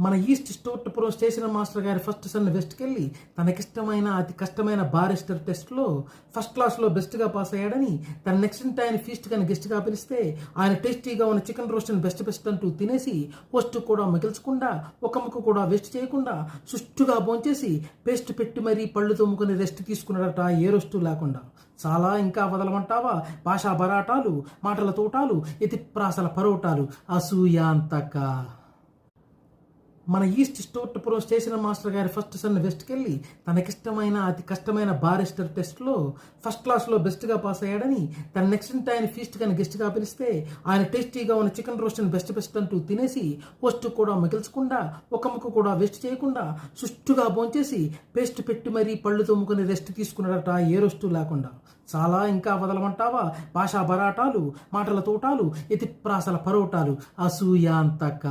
మన east స్టోర్పురం station master గారి first son వెస్ట్కి వెళ్ళి తనకిష్టమైన అతి కష్టమైన బారిస్టర్ టెస్ట్లో ఫస్ట్ క్లాస్లో బెస్ట్గా పాస్ అయ్యాడని తన నెక్స్ట్ ఆయన ఫీస్ట్ కానీ గెస్ట్గా పిలిస్తే ఆయన టేస్టీగా ఉన్న చికెన్ రోస్ట్ని బెస్ట్ అంటూ తినేసి పోస్ట్ కూడా మిగిల్చకుండా ఒక ముక్క కూడా వేస్ట్ చేయకుండా సుష్టుగా భోంచేసి పేస్ట్ పెట్టి మరీ పళ్ళు తోముకుని రెస్ట్ తీసుకున్నాడట ఏ రోస్టు లేకుండా. చాలా ఇంకా వదలమంటావా భాషా బరాటాలు, మాటల తోటాలు, ఎతిప్రాసల పరోటాలు, అసూయాంతక. మన ఈస్ట్ స్టోర్పురం స్టేషన్ మాస్టర్ గారి ఫస్ట్ సన్ వెస్ట్కి వెళ్ళి తనకిష్టమైన అతి కష్టమైన బారిస్టర్ టెస్ట్లో ఫస్ట్ క్లాస్లో బెస్ట్గా పాస్ అయ్యాడని తన నెక్స్ట్ ఆయన ఫీస్ట్ కానీ గెస్ట్గా పిలిస్తే ఆయన టేస్టీగా ఉన్న చికెన్ రోస్ట్ని బెస్ట్ అంటూ తినేసి పోస్ట్ కూడా మిగిల్చకుండా ఒక ముక్క కూడా వేస్ట్ చేయకుండా సుష్టుగా భోంచేసి పేస్ట్ పెట్టి మరీ పళ్ళు తోముకుని రెస్ట్ తీసుకున్నాడట ఏ రోస్టు లేకుండా. చాలా ఇంకా వదలమంటావా భాషా బరాటాలు, మాటల తోటాలు, ఎతిప్రాసల పరోటాలు, అసూయాంతక.